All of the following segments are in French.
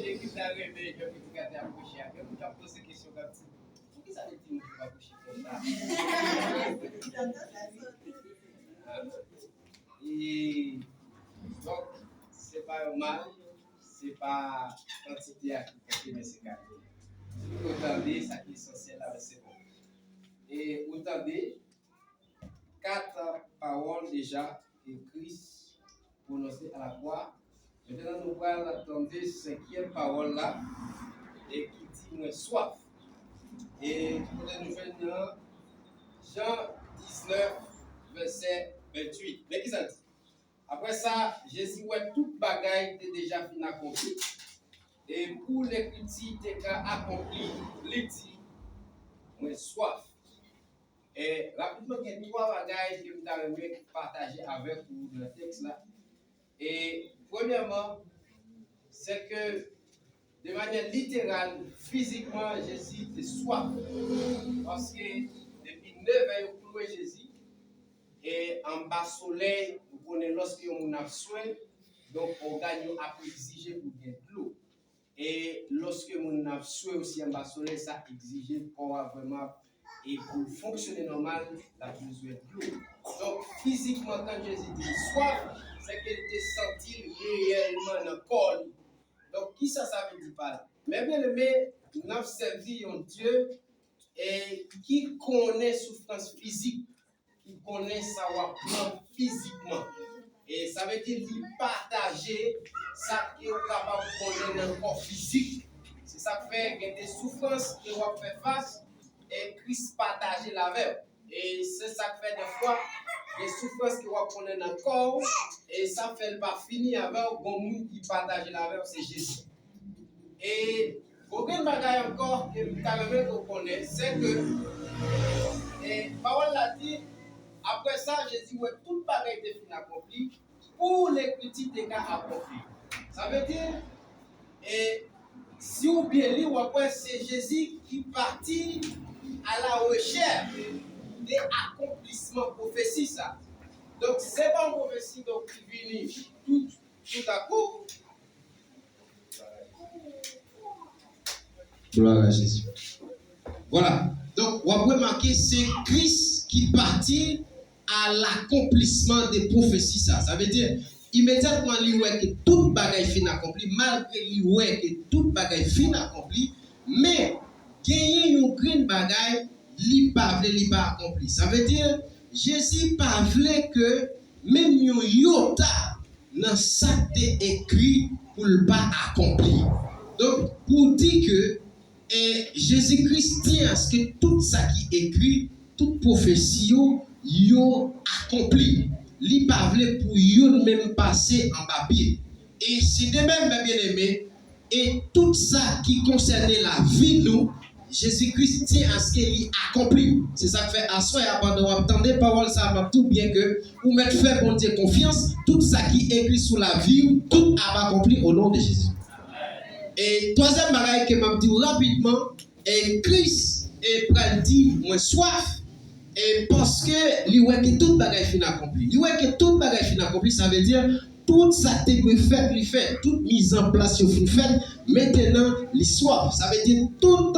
l'équipe d'arrivée, je peux regarder à coucher. Je peux poser des questions comme ça. Pour qui ça veut dire que tu vas coucher comme ça? Et donc, ce n'est pas un mal, ce n'est pas quantité à qui fait, mais c'est carré. Vous entendez, ça qui est essentiel là, c'est bon. Et vous entendez, 4 paroles déjà que Christ prononcées à la croix. Maintenant, nous allons attendre 5e parole là, et qui dit soif. Et pour nous venir Jean 19, verset 28. Mais qui ça dit? Après ça, Jésus, ouais, toute bagaille était déjà fin accompli. Et pour l'écriture, était accompli, il dit, moi soif. Et rapidement, il y a 3 bagailles que vous avez partager avec vous dans le texte là. Et premièrement, c'est que de manière littérale, physiquement, Jésus était soif. Parce que depuis 9 ans, il cloué Jésus. Et en bas soleil, vous connaissez lorsque on a soin, donc on gagne à exiger pour gagner de l'eau. Et lorsque on a soin aussi en bas soleil, ça exige pour vraiment, et pour fonctionner normal, la besoin de l'eau. Donc physiquement, quand Jésus dit soif, c'est qu'il était senti réellement dans le corps. Donc qui ça veut dire par là? Mais bien aimé, nous avons servi un Dieu et qui connaît souffrance physique, qui connaît savoir plan physiquement. Et ça veut dire qu'il partager ça qui est capable de connaître dans le corps physique. C'est ça qui fait qu'il y a des souffrances qui vont faire face et Christ partager la veille. Et c'est ça qui fait des fois des souffrances qui vont connaître dans le corps et ça fait pas finir avec le bon monde qui partage la veille, c'est Jésus. Et aucun bagage encore que vous connaissez, c'est que et parole l'a dit. Après ça, Jésus, ouais, toute bagaille était fin accomplie pour l'écriture des cas accomplis. Ça veut dire, et si vous bien lire, après c'est Jésus qui partit à la recherche des accomplissements prophéties. Ça. Donc, ce n'est pas une prophétie donc, qui vient tout à coup. Gloire à Jésus. Voilà. Donc, on va remarquer, c'est Christ qui partit à l'accomplissement des prophéties. Ça veut dire, immédiatement, il voit que toute bagaille fin accomplie, malgré il voit que toute bagaille fin accomplie, mais gagner une grande bagaille, il pas accompli. Ça veut dire, Jésus pas voulait que même un iota dans ça écrit pour le pas accompli. Donc, pour dire que Jésus-Christ tient à ce que tout ça qui est écrit, toute prophétie, yo accompli. Li pas voulait pour yo même passer en papier. Et c'est de même, bien aimé, et tout ça qui concernait la vie nous, Jésus-Christ tient à ce qu'il accomplit. C'est ça que fait à soi, pendant que vous entendez parole, ça va tout bien que vous mettez fait bon Dieu confiance, tout ça qui est écrit sur la vie, tout a accompli au nom de Jésus. Et troisième bagaille que m'a dit rapidement, et Christ est prêt dit moi soif et parce que lui ouais que toute bagaille fin accompli. Lui ouais que toute bagaille fin accompli, ça veut dire tout ça te fait lui fait, toute mise en place au fin fait. Maintenant l'histoire, ça veut dire tout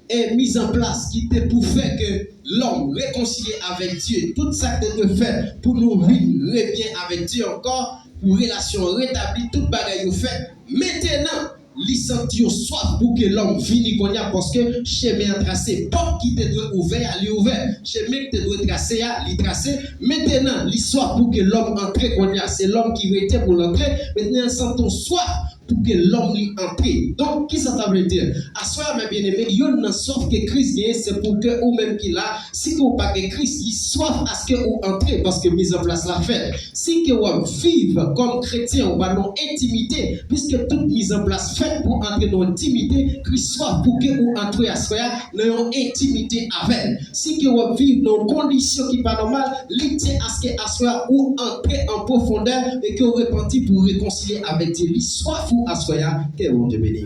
est mise en place qui était pour faire que l'homme réconcilié avec Dieu, tout ça te fait pour nous vivre bien avec Dieu encore, pour relation rétablie, toute bagaille au fait. Maintenant li senti soif pour que l'homme finisse parce que chemin tracé, porte qui te doit ouvert, li ouvert, chemin qui te doit tracé, li tracé. Maintenant, li soif pour que l'homme entre c'est l'homme qui était pour l'entrer. Maintenant, sentons soif pour que l'homme y entre. Donc, qui ça veut dire? À soi, mes bien-aimés, il y a une soif que Christ vient, c'est pour que ou même qu'il a, si vous pas que Christ, il soif à ce que vous entrez parce que mise en place la fête. Si que vous vivez comme chrétien, ou pas non intimité, puisque toute mise en place faite pour entrer dans l'intimité, Christ soif pour que vous entrez à soi dans une intimité avec. Si que vous vivez dans une condition qui n'est pas normale, il tient à ce que à soi ou entrez en profondeur et que vous repentez pour réconcilier avec Dieu. Il soif ou à soi, que vous te bénisse.